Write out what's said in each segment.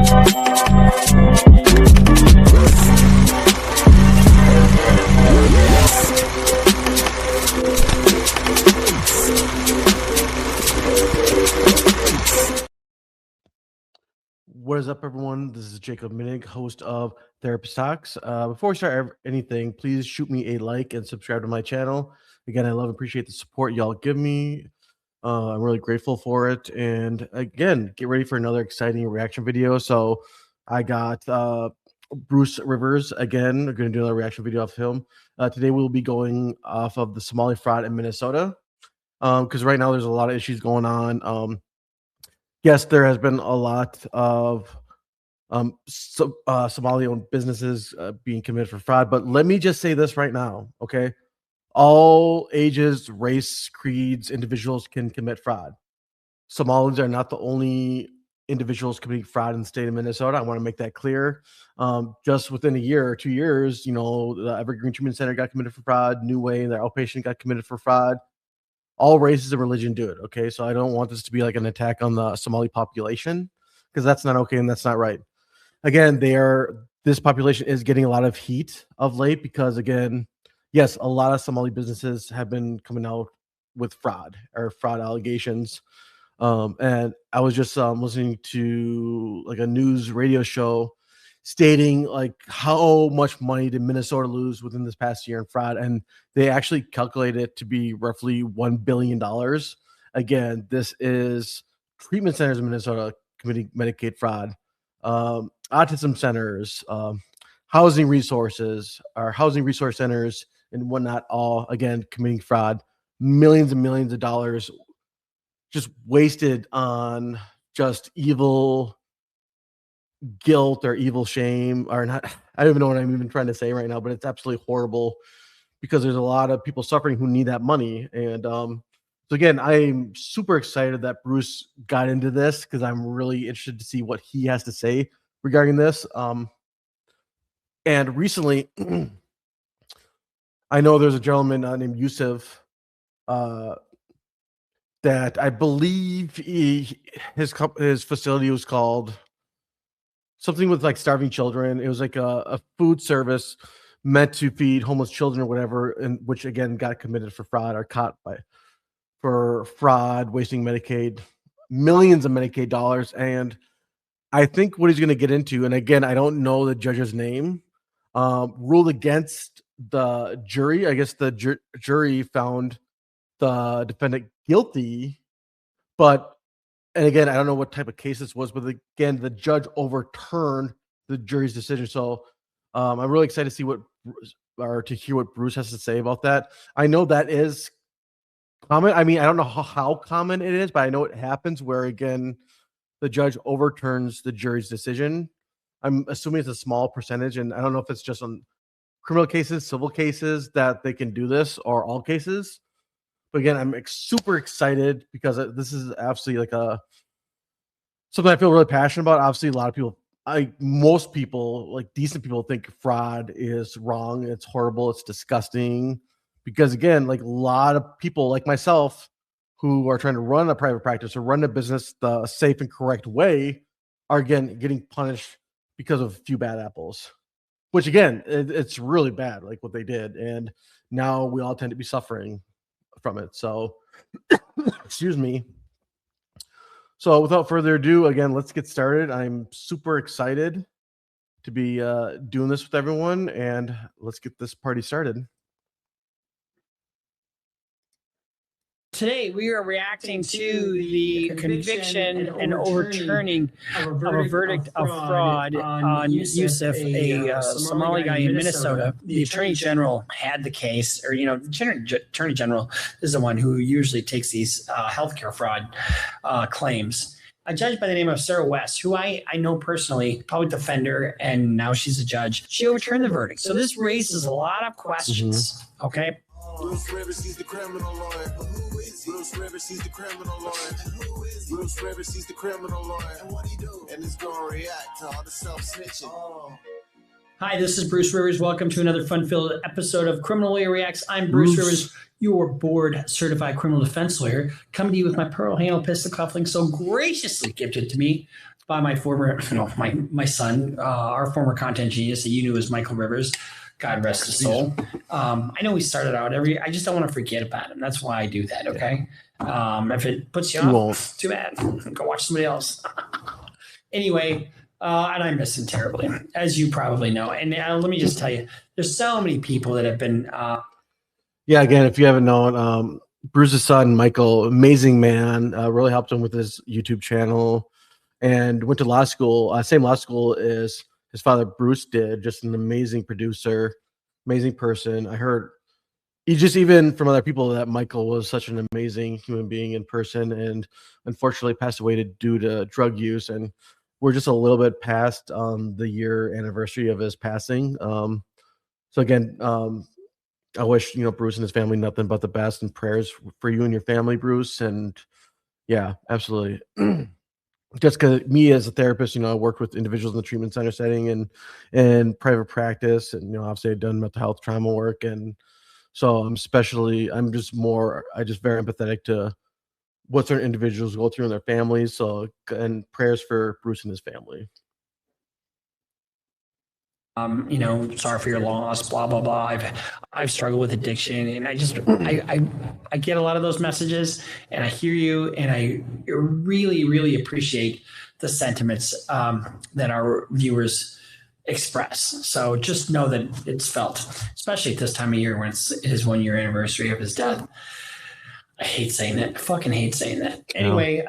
What is up, everyone? This is Jacob Minig, host of Therapist Talks. Before we start anything, please shoot me a like and subscribe to my channel. Again, I love and appreciate the support y'all give me. I'm really grateful for it. And again, get ready for another exciting reaction video. So I got Bruce Rivers again. We're going to do another reaction video of him. Today we'll be going off of the Somali fraud in Minnesota, because right now there's a lot of issues going on. Yes, there has been a lot of Somali-owned businesses being committed for fraud, but let me just say this right now, okay? All ages, race, creeds, individuals can commit fraud. Somalis are not the only individuals committing fraud in the state of Minnesota. I want to make that clear. Just within a year or 2 years, you know, the Evergreen Treatment Center got committed for fraud. New Way, their outpatient, got committed for fraud. All races and religion do it, okay? So I don't want this to be like an attack on the Somali population, because that's not okay and that's not right. Again, this population is getting a lot of heat of late because, again, yes, a lot of Somali businesses have been coming out with fraud or fraud allegations. And I was just listening to like a news radio show stating like how much money did Minnesota lose within this past year in fraud, and they actually calculated it to be roughly $1 billion. Again, this is treatment centers in Minnesota committing Medicaid fraud, autism centers, housing resources, or housing resource centers and whatnot, all again committing fraud. Millions and millions of dollars just wasted on just evil guilt or evil shame, or not. I don't even know what I'm even trying to say right now, but it's absolutely horrible because there's a lot of people suffering who need that money. And so again, I'm super excited that Bruce got into this because I'm really interested to see what he has to say regarding this. And recently, I know there's a gentleman named Yusuf that I believe his facility was called something with like starving children. It was like a food service meant to feed homeless children or whatever, and which again got committed for fraud or caught for fraud, wasting Medicaid, millions of Medicaid dollars. And I think what he's going to get into, and again, I don't know the judge's name, ruled against the jury. I guess the jury found the defendant guilty, and again, I don't know what type of case this was, but again, the judge overturned the jury's decision. So I'm really excited to see to hear what Bruce has to say about that. I know that is common. I mean, I don't know how common it is, but I know it happens where, again, the judge overturns the jury's decision. I'm assuming it's a small percentage, and I don't know if it's just on criminal cases, civil cases that they can do this, or all cases. But again, I'm super excited because this is absolutely like something I feel really passionate about. Obviously, a lot of people, most people, like decent people, think fraud is wrong. It's horrible. It's disgusting. Because again, like a lot of people like myself who are trying to run a private practice or run a business the safe and correct way are again getting punished because of a few bad apples. Which again, it's really bad, like what they did. And now we all tend to be suffering from it. So excuse me. So without further ado, again, let's get started. I'm super excited to be doing this with everyone, and let's get this party started. Today, we are reacting to the conviction and overturning of a verdict of fraud on Yusuf, a Somali guy in Minnesota. The Attorney General had the case, or, you know, the Attorney General is the one who usually takes these healthcare fraud claims. A judge by the name of Sarah West, who I know personally, public defender, and now she's a judge. She overturned the verdict. So this raises a lot of questions, okay? Bruce Rivers, he's the criminal lawyer. Bruce Rivers, he's the criminal lawyer. Bruce Rivers, he's the criminal lawyer. And what he do? And he's gonna react to all the self-snitching. Hi, this is Bruce Rivers. Welcome to another fun-filled episode of Criminal Lawyer Reacts. I'm Bruce Rivers, your board-certified criminal defense lawyer, coming to you with my pearl handle pistol cufflink so graciously gifted to me by my former, my son, our former content genius that you knew as Michael Rivers. God rest his soul. I know we started out I just don't want to forget about him. That's why I do that. Okay. If it puts you off, too bad. Go watch somebody else. Anyway, and I miss him terribly, as you probably know. And let me just tell you, there's so many people that have been. Yeah, again, if you haven't known, Bruce's son, Michael, amazing man, really helped him with his YouTube channel and went to law school, same law school as his father, Bruce, did. Just an amazing producer, amazing person. I heard even from other people that Michael was such an amazing human being in person and unfortunately passed away due to drug use. And we're just a little bit past the year anniversary of his passing. So again, I wish, Bruce and his family nothing but the best, and prayers for you and your family, Bruce. And yeah, absolutely. Just because me as a therapist, I worked with individuals in the treatment center setting and private practice. And, obviously I've done mental health trauma work. And so I'm just very empathetic to what certain individuals go through in their families. So, and prayers for Bruce and his family. Sorry for your loss, blah, blah, blah. I've struggled with addiction, and I get a lot of those messages, and I hear you, and I really, really appreciate the sentiments that our viewers express. So just know that it's felt, especially at this time of year when it's his 1 year anniversary of his death. I hate saying that. I fucking hate saying that. Anyway,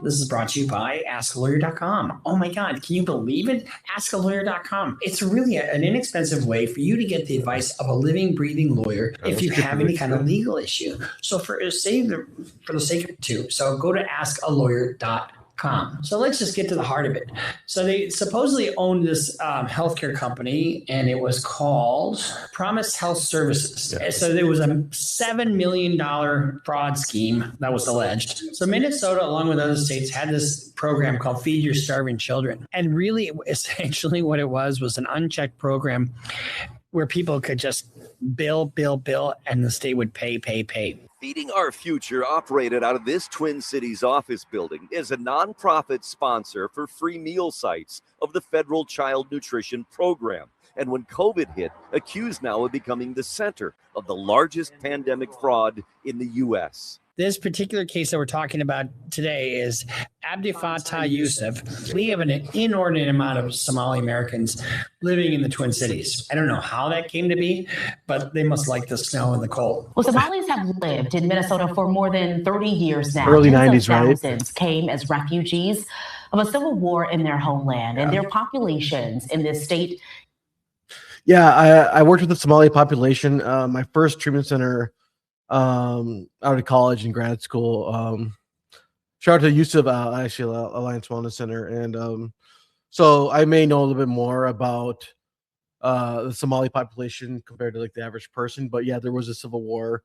this is brought to you by AskALawyer.com. Oh my God, can you believe it? AskALawyer.com. It's really an inexpensive way for you to get the advice of a living, breathing lawyer if you have any kind of legal issue. So for the sake of two, so go to AskALawyer.com. So let's just get to the heart of it. So they supposedly owned this healthcare company, and it was called Promise Health Services. Yeah. So there was a $7 million fraud scheme that was alleged. So Minnesota, along with other states, had this program called Feed Your Starving Children. And really, essentially what it was an unchecked program where people could just bill, and the state would pay. Feeding Our Future, operated out of this Twin Cities office building, is a nonprofit sponsor for free meal sites of the federal child nutrition program. And when COVID hit, accused now of becoming the center of the largest pandemic fraud in the U.S. This particular case that we're talking about today is Abdifatah Yusuf. We have an inordinate amount of Somali Americans living in the Twin Cities. I don't know how that came to be, but they must like the snow and the cold. Well, Somalis have lived in Minnesota for more than 30 years now. Early 90s, right? Thousands came as refugees of a civil war in their homeland, and their populations in this state. Yeah, I worked with the Somali population. My first treatment center out of college and grad school. Shout out to Yusuf, actually, Alliance Wellness Center. And so I may know a little bit more about the Somali population compared to like the average person. But yeah, there was a civil war,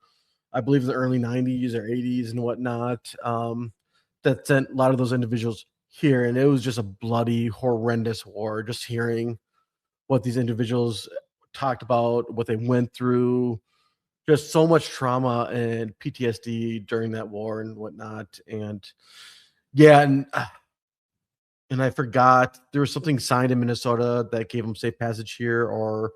I believe in the early 90s or 80s and whatnot, that sent a lot of those individuals here. And it was just a bloody, horrendous war. Just hearing what these individuals talked about, what they went through, just so much trauma and PTSD during that war and whatnot. And yeah, and I forgot, there was something signed in Minnesota that gave them safe passage here, or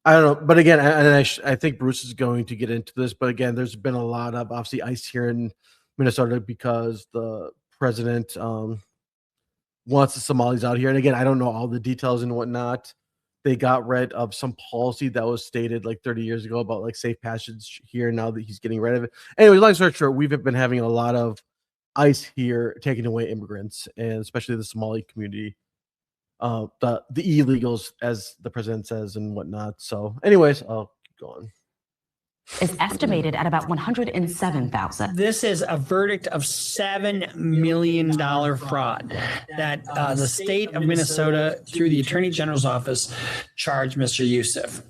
I don't know. But again, I think Bruce is going to get into this. But again, there's been a lot of obviously ICE here in Minnesota because the president wants the Somalis out here. And again, I don't know all the details and whatnot. They got rid of some policy that was stated like 30 years ago about like safe passage here. Now that he's getting rid of it. Anyway, long story short, we've been having a lot of ICE here taking away immigrants, and especially the Somali community, the illegals, as the president says, and whatnot. So anyways, I'll keep going. Is estimated at about 107,000. This is a verdict of $7 million fraud that the state of Minnesota, through the Attorney General's office, charged Mr. Yusuf.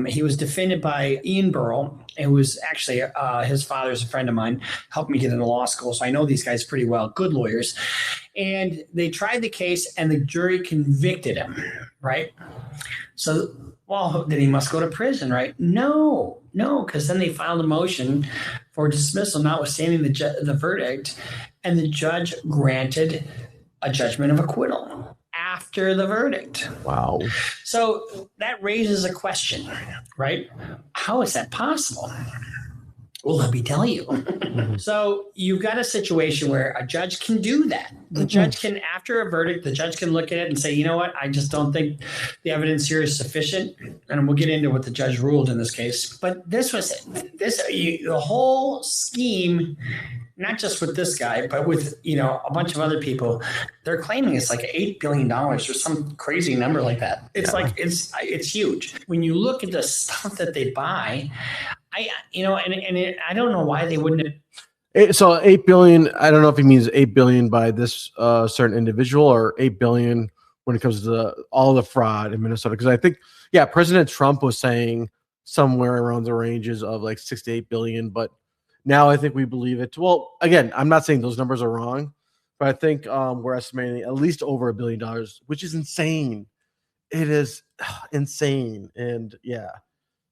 He was defended by Ian Burrell. It was actually his father's a friend of mine, helped me get into law school, so I know these guys pretty well, good lawyers. And they tried the case, and the jury convicted him, right? So, well, then he must go to prison, right? No, because then they filed a motion for dismissal, notwithstanding the verdict, and the judge granted a judgment of acquittal after the verdict. Wow. So that raises a question, right? How is that possible? Well, let me tell you. So you've got a situation where a judge can do that. The judge can, after a verdict, the judge can look at it and say, you know what, I just don't think the evidence here is sufficient. And we'll get into what the judge ruled in this case. But the whole scheme, not just with this guy, but with, a bunch of other people, they're claiming it's like $8 billion or some crazy number like that. It's like, it's huge. When you look at the stuff that they buy, I don't know why they wouldn't. So 8 billion. I don't know if he means 8 billion by this certain individual or 8 billion when it comes to all the fraud in Minnesota. Because I think, President Trump was saying somewhere around the ranges of like 6 to 8 billion, but now I think we believe it. Well, again, I'm not saying those numbers are wrong, but I think we're estimating at least over $1 billion, which is insane. It is insane, and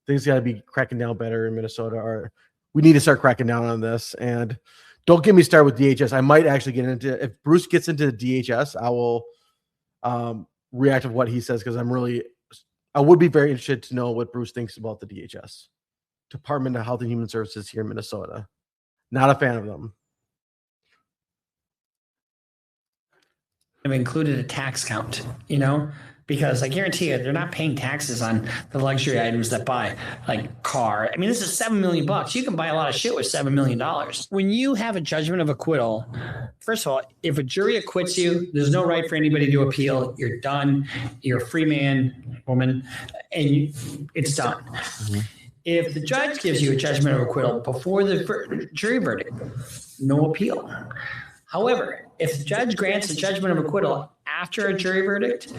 things got to be cracking down better in Minnesota, or we need to start cracking down on this. And don't get me started with DHS. I might actually get into, if Bruce gets into the DHS, I will react to what he says, because I would be very interested to know what Bruce thinks about the DHS, Department of Health and Human Services here in Minnesota. Not a fan of them. I've included a tax count, because I guarantee you they're not paying taxes on the luxury items that buy, like car. I mean, this is $7 million. You can buy a lot of shit with $7 million. When you have a judgment of acquittal, first of all, if a jury acquits you, there's no right for anybody to appeal. You're done. You're a free man, woman, and it's done. Mm-hmm. If the judge gives you a judgment of acquittal before the jury verdict, no appeal. However, if the judge grants a judgment of acquittal after a jury verdict,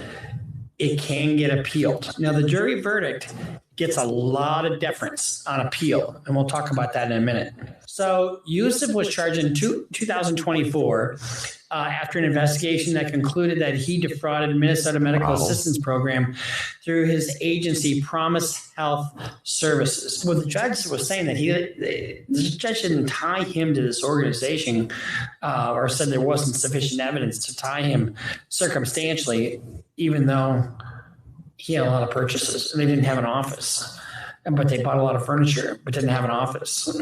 it can get appealed. Now, the jury verdict gets a lot of deference on appeal, and we'll talk about that in a minute. So Yusuf was charged in 2024 after an investigation that concluded that he defrauded Minnesota Medical Assistance Program through his agency, Promise Health Services. Well, the judge was saying that the judge didn't tie him to this organization or said there wasn't sufficient evidence to tie him circumstantially, even though he had a lot of purchases and they didn't have an office. But they bought a lot of furniture, but didn't have an office.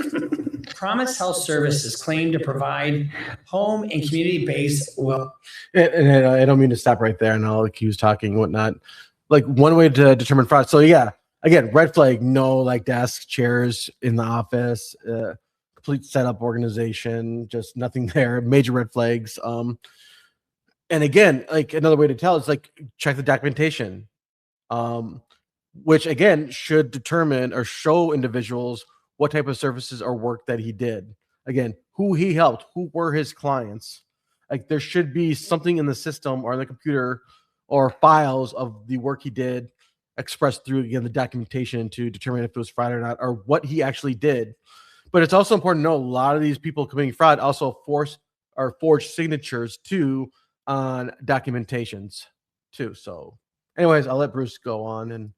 Promise Health Services claimed to provide home and community-based And I don't mean to stop right there, and I'll accuse talking and whatnot. Like, one way to determine fraud. So again, red flag, no like desks, chairs in the office, complete setup organization, just nothing there. Major red flags. And again, like another way to tell is like check the documentation. Which again should determine or show individuals what type of services or work that he did. Again, who he helped, who were his clients. Like, there should be something in the system or in the computer or files of the work he did expressed through, again, the documentation to determine if it was fraud or not, or what he actually did. But it's also important to know a lot of these people committing fraud also forge signatures too on documentations too. So anyways, I'll let Bruce go on. And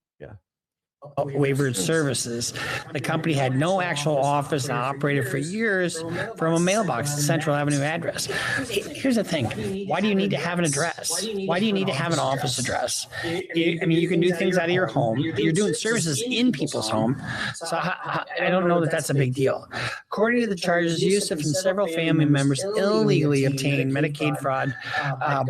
waivered services. The company had no actual office and operated for years from a mailbox at Central Avenue address. Here's the thing. Why do you need to have an address? Why do you need to have an office address? I mean, you can do things out of your home. You're doing services in people's home. So I don't know that that's a big deal. According to the charges, Yusuf and several family members illegally obtained Medicaid fraud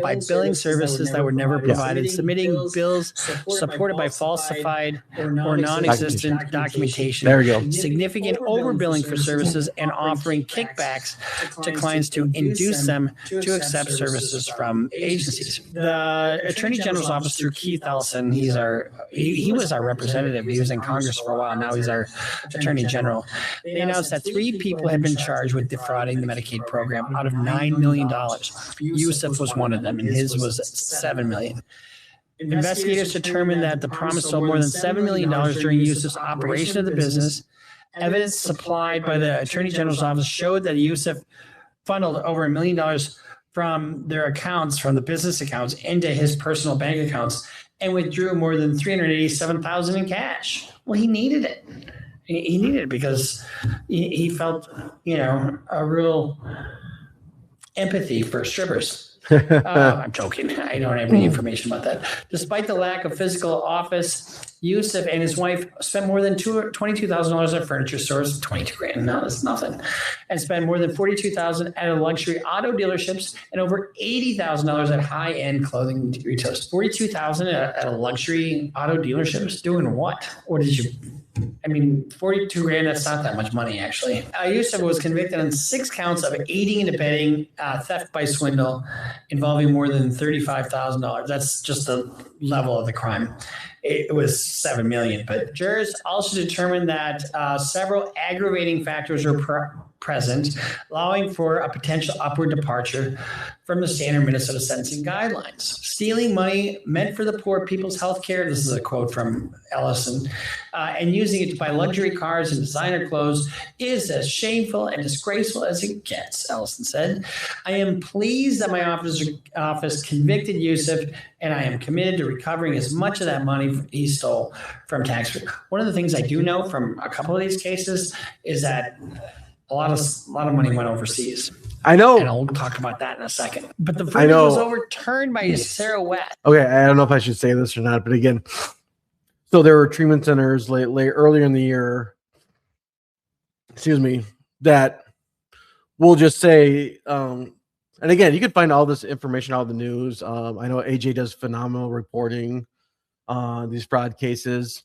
by billing services that were never provided, submitting bills supported by falsified or non-existent documentation. There we go. Significant overbilling for services and offering kickbacks to clients to induce them to accept services from agencies. The Attorney General's office, through Keith Ellison, he was our representative. He was in Congress for a while. Now he's our Attorney General. They announced that 3 people had been charged with defrauding the Medicaid program out of $9 million. Yusuf was one of them, and his was $7 million. Investigators determined that the Promise sold more than $7 million during Yusuf's operation of the business. Evidence supplied by the Attorney General's office showed that Yusuf funneled over $1 million from their accounts, from the business accounts, into his personal bank accounts and withdrew more than $387,000 in cash. Well, he needed it. He needed it because he felt, a real empathy for strippers. I'm joking. I don't have any information about that. Despite the lack of physical office, Yusuf and his wife spent more than $22,000 at furniture stores. 22 grand, no, that's nothing. And spent more than $42,000 at luxury auto dealerships and over $80,000 at high-end clothing retailers. $42,000 at a luxury auto dealerships. Doing what? Or did you? I mean, 42 grand, that's not that much money, actually. Yusuf was convicted on 6 counts of aiding and abetting theft by swindle involving more than $35,000. That's just the level of the crime. It was $7 million. But jurors also determined that several aggravating factors were present, allowing for a potential upward departure from the standard Minnesota sentencing guidelines. Stealing money meant for the poor people's health care, this is a quote from Ellison, and using it to buy luxury cars and designer clothes is as shameful and disgraceful as it gets, Ellison said. I am pleased that my office convicted Yusuf, and I am committed to recovering as much of that money he stole from taxpayers. One of the things I do know from a couple of these cases is that a lot of money went overseas. I know. And I'll talk about that in a second. But the verdict was overturned by Sarah West. Okay, I don't know if I should say this or not, but again, so there were treatment centers earlier in the year, that we'll just say, and again, you can find all this information out of the news. I know AJ does phenomenal reporting on these fraud cases,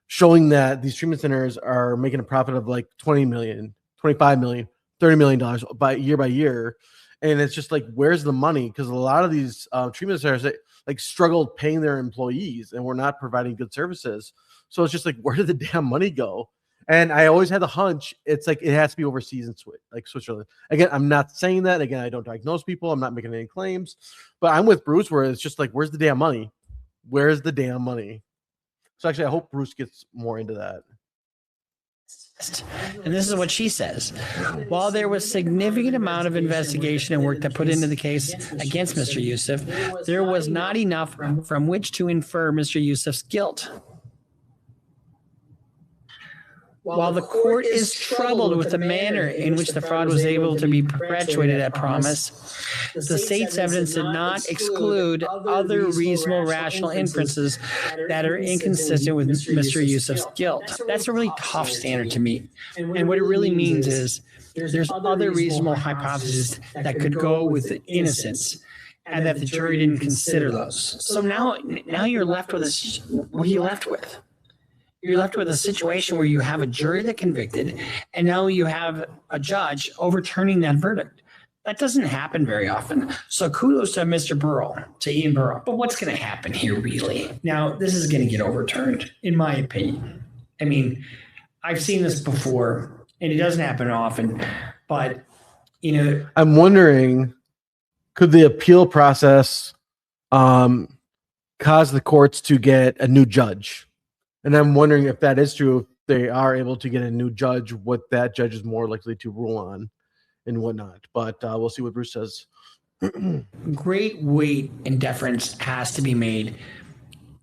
showing that these treatment centers are making a profit of like 20 million. $25 million, $30 million by year. And it's just like, where's the money? Because a lot of these treatment centers like struggled paying their employees and were not providing good services. So it's just like, where did the damn money go? And I always had the hunch it's like it has to be overseas and Switzerland. Again, I'm not saying that. Again, I don't diagnose people. I'm not making any claims. But I'm with Bruce where it's just like, where's the damn money? Where's the damn money? So actually, I hope Bruce gets more into that. And this is what she says. While there was significant amount of investigation and work that put into the case against Mr. Yusuf, there was not enough from which to infer Mr. Yusuf's guilt. While the court is troubled with the manner in which the fraud was able to be perpetuated at promise, the state's evidence did not exclude other reasonable rational inferences that are inconsistent with Mr. Yusuf's guilt. That's a really tough standard to meet. And what it really means is there's other reasonable hypotheses that could go with innocence and that the jury didn't consider those. So now you're left with this. What are you left with? You're left with a situation where you have a jury that convicted, and now you have a judge overturning that verdict. That doesn't happen very often. So kudos to Mr. Burrow, to Ian Burrow. But what's going to happen here, really? Now, this is going to get overturned, in my opinion. I mean, I've seen this before, and it doesn't happen often. But, I'm wondering, could the appeal process cause the courts to get a new judge? And I'm wondering if that is true, if they are able to get a new judge, what that judge is more likely to rule on and whatnot. But we'll see what Bruce says. Great weight and deference has to be made.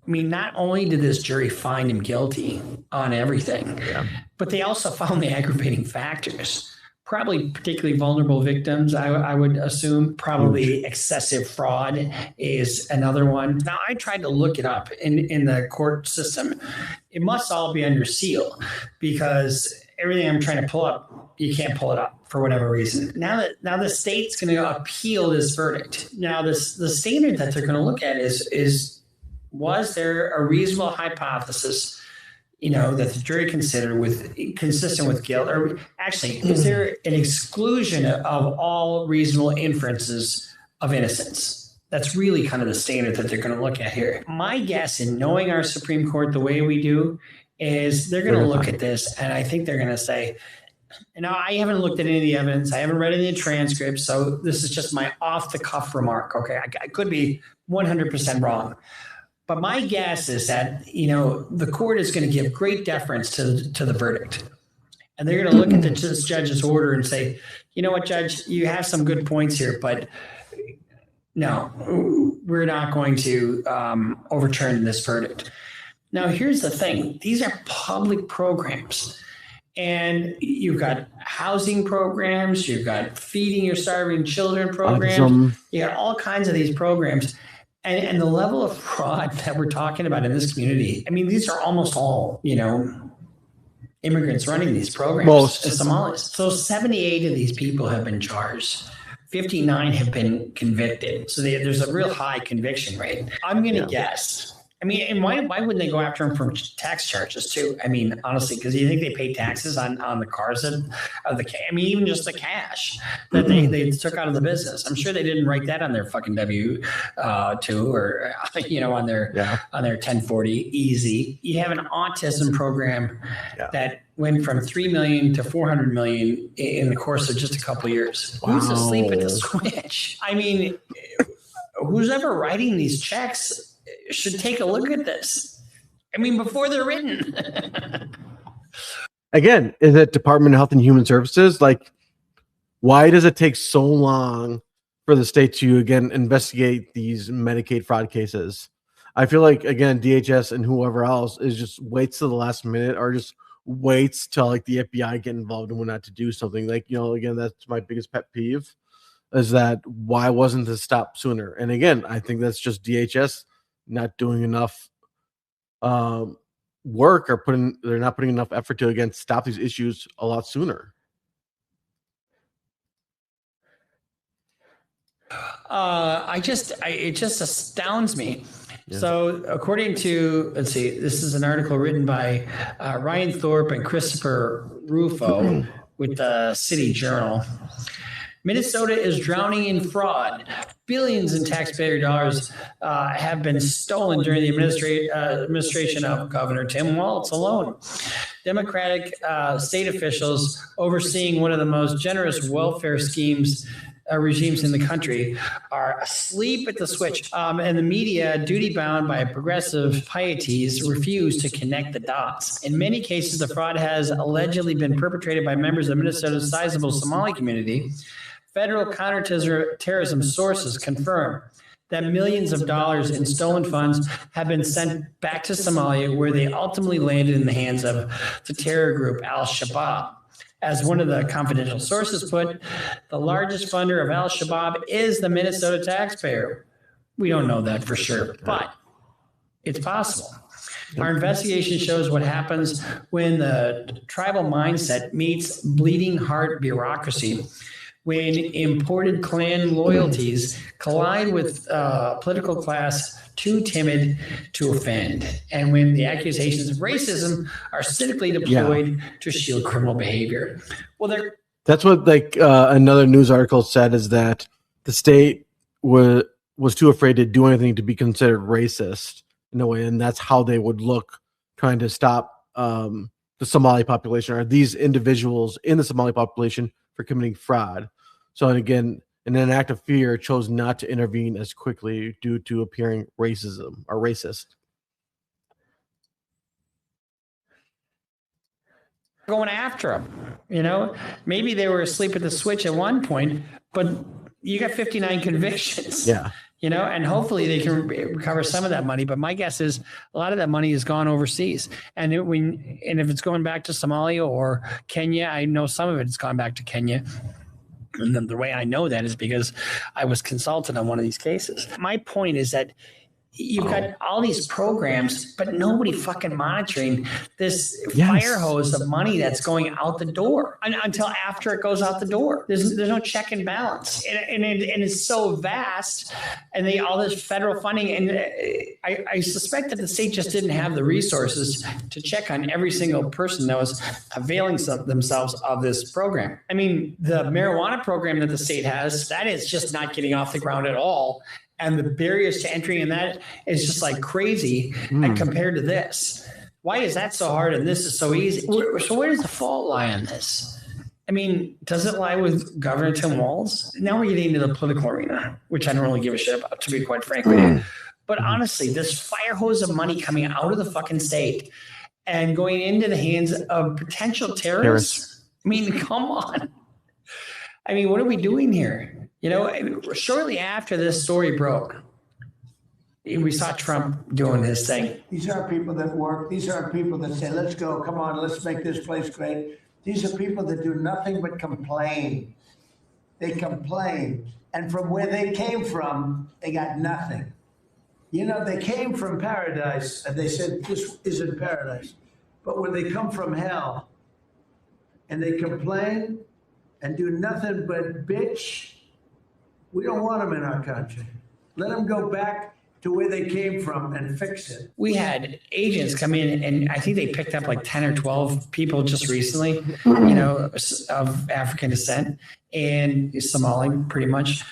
I mean, not only did this jury find him guilty on everything, but they also found the aggravating factors. Probably particularly vulnerable victims, I would assume. Probably excessive fraud is another one. Now, I tried to look it up in the court system. It must all be under seal because everything I'm trying to pull up, you can't pull it up for whatever reason. Now the state's going to appeal this verdict. Now, the standard that they're going to look at is was there a reasonable hypothesis that the jury considered consistent with guilt, or actually, is there an exclusion of all reasonable inferences of innocence? That's really kind of the standard that they're going to look at here. My guess, in knowing our Supreme Court the way we do, is they're going to look at this, and I think they're going to say, I haven't looked at any of the evidence. I haven't read any of the transcripts, so this is just my off-the-cuff remark. Okay, I could be 100% wrong. But my guess is that, the court is going to give great deference to the verdict. And they're going to look at the judge's order and say, you know what, Judge, you have some good points here, but no, we're not going to overturn this verdict. Now, here's the thing. These are public programs. And you've got housing programs, you've got feeding your starving children programs, you got all kinds of these programs. And the level of fraud that we're talking about in this community, I mean, these are almost all, immigrants running these programs. Most. Somalis. So 78 of these people have been charged. 59 have been convicted. So there's a real high conviction rate. I'm going to guess. I mean, and why wouldn't they go after them for tax charges too? I mean, honestly, because you think they pay taxes on the cars of even just the cash that they took out of the business. I'm sure they didn't write that on their fucking W-2 or on their 1040 easy. You have an autism program that went from 3 million to 400 million in the course of just a couple of years. Wow. Who's asleep at the switch? I mean, who's ever writing these checks should take a look at this. I mean, before they're written. Again, is it Department of Health and Human Services? Like, why does it take so long for the state to, again, investigate these Medicaid fraud cases? I feel like, again, DHS and whoever else is just waits to the last minute or just waits till like the FBI get involved and whatnot to do something. Like, again, that's my biggest pet peeve is that why wasn't this stopped sooner? And again, I think that's just DHS not doing enough work or they're not putting enough effort to, again, stop these issues a lot sooner. It just astounds me. Yeah. So according to, let's see, this is an article written by Ryan Thorpe and Christopher Rufo with the City Journal. Minnesota is drowning in fraud. Billions in taxpayer dollars have been stolen during the administration of Governor Tim Walz alone. Democratic state officials overseeing one of the most generous welfare regimes in the country are asleep at the switch. And the media, duty-bound by progressive pieties, refuse to connect the dots. In many cases, the fraud has allegedly been perpetrated by members of Minnesota's sizable Somali community. Federal counterterrorism sources confirm that millions of dollars in stolen funds have been sent back to Somalia, where they ultimately landed in the hands of the terror group Al-Shabaab. As one of the confidential sources put, the largest funder of Al-Shabaab is the Minnesota taxpayer. We don't know that for sure, but it's possible. Our investigation shows what happens when the tribal mindset meets bleeding heart bureaucracy, when imported clan loyalties collide with political class too timid to offend, and when the accusations of racism are cynically deployed to shield criminal behavior. Well, that's what another news article said, is that the state was too afraid to do anything to be considered racist in a way, and that's how they would look trying to stop the Somali population, or these individuals in the Somali population, for committing fraud. So again, in an act of fear, chose not to intervene as quickly due to appearing racism or racist. Going after them, maybe they were asleep at the switch at one point, but you got 59 convictions. Yeah. And hopefully they can recover some of that money. But my guess is a lot of that money has gone overseas. And if it's going back to Somalia or Kenya, I know some of it has gone back to Kenya. And the way I know that is because I was consulted on one of these cases. My point is that you've got all these programs, but nobody fucking monitoring this fire hose of money that's going out the door until after it goes out the door. There's no check and balance, and it's so vast, and all this federal funding, and I suspect that the state just didn't have the resources to check on every single person that was availing themselves of this program. I mean, the marijuana program that the state has, that is just not getting off the ground at all. And the barriers to entry in that is just like crazy compared to this. Why is that so hard and this is so easy? So where does the fault lie on this? I mean, does it lie with Governor Tim Walz? Now we're getting into the political arena, which I don't really give a shit about, to be quite frank with you. But honestly, this fire hose of money coming out of the fucking state and going into the hands of potential terrorists. I mean, come on. I mean, what are we doing here? Shortly after this story broke, we saw Trump doing his thing. These are people that work. These are people that say, let's go. Come on, let's make this place great. These are people that do nothing but complain. They complain. And from where they came from, they got nothing. You know, they came from paradise and they said, this isn't paradise. But when they come from hell and they complain and do nothing but bitch, we don't want them in our country. Let them go back to where they came from and fix it. We had agents come in, and I think they picked up like 10 or 12 people just recently, you know, of African descent and Somali, pretty much.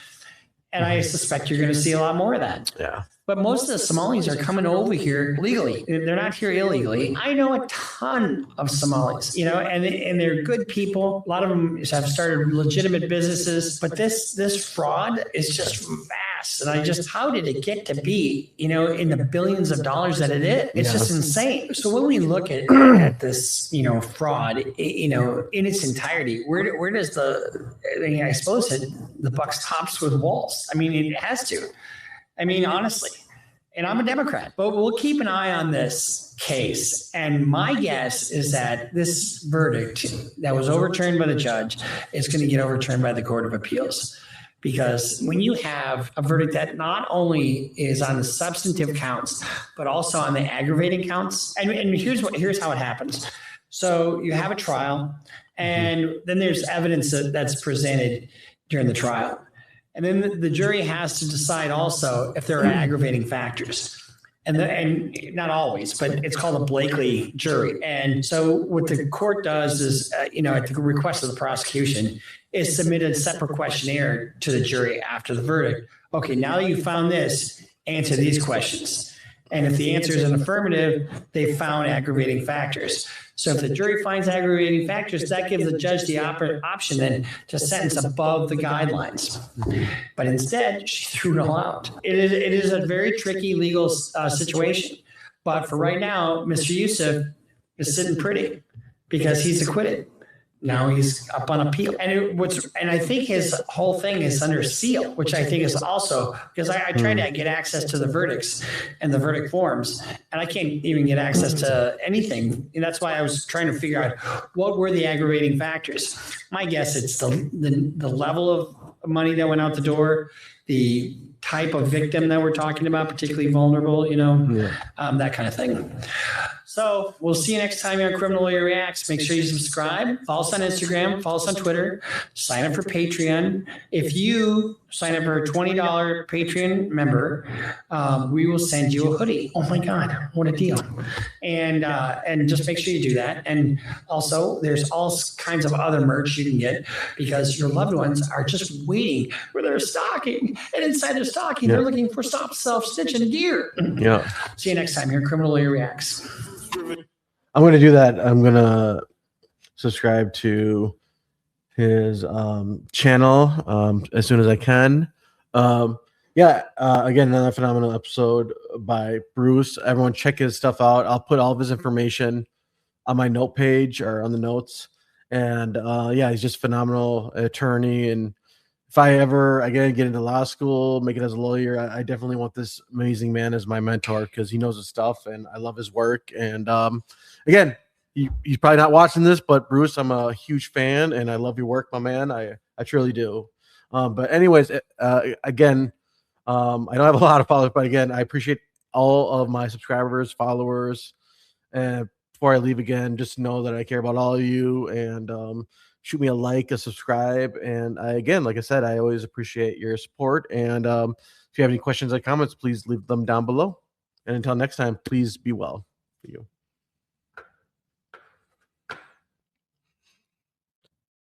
And I suspect you're going to see a lot more of that. Yeah. But most of the Somalis are coming over here legally. They're not here illegally. I know a ton of Somalis, you know, and they're good people. A lot of them have started legitimate businesses, but this fraud is just vast. And how did it get to be, you know, in the billions of dollars that it is? It's just insane. So when we look at this, you know, fraud, you know, in its entirety, where does I suppose the buck stops with Walz? I mean, it has to. I mean, honestly, and I'm a Democrat, but we'll keep an eye on this case. And my guess is that this verdict that was overturned by the judge is going to get overturned by the Court of Appeals. Because when you have a verdict that not only is on the substantive counts, but also on the aggravating counts, and here's how it happens. So you have a trial, and then there's evidence that's presented during the trial. And then the jury has to decide also if there are aggravating factors. And not always, but it's called a Blakely jury. And so what the court does is, you know, at the request of the prosecution, is submit a separate questionnaire to the jury after the verdict. Okay, now that you found this, answer these questions. And if the answer is an affirmative, they found aggravating factors. So if the jury finds aggravating factors, that gives the judge the option then to sentence above the guidelines. But instead, she threw it all out. It is a very tricky legal situation. But for right now, Mr. Yusuf is sitting pretty because he's acquitted. Now he's up on appeal. And I think his whole thing is under seal, which I think is also, because I tried to get access to the verdicts and the verdict forms, and I can't even get access to anything. And that's why I was trying to figure out what were the aggravating factors. My guess it's the level of money that went out the door, the type of victim that we're talking about, particularly vulnerable, you know, that kind of thing. So we'll see you next time here on Criminal Lawyer Reacts. Make sure you subscribe, follow us on Instagram, follow us on Twitter, sign up for Patreon. If you sign up for a $20 Patreon member, we will send you a hoodie. Oh my God, what a deal. And just make sure you do that. And also there's all kinds of other merch you can get because your loved ones are just waiting for their stocking. And inside their stocking, they're looking for self-stitching gear. Yeah. See you next time here on Criminal Lawyer Reacts. I'm going to do that. I'm going to subscribe to his channel as soon as I can. Again, another phenomenal episode by Bruce. Everyone check his stuff out. I'll put all of his information on my note page or on the notes. And he's just a phenomenal attorney. And if I ever, again, get into law school, make it as a lawyer, I definitely want this amazing man as my mentor because he knows his stuff and I love his work. And again, he's probably not watching this, but Bruce, I'm a huge fan and I love your work, my man. I truly do. But anyways, again, I don't have a lot of followers, but again, I appreciate all of my subscribers, followers. And before I leave again, just know that I care about all of you and shoot me a like, a subscribe. And again, like I said, I always appreciate your support. And if you have any questions or comments, please leave them down below. And until next time, please be well for you.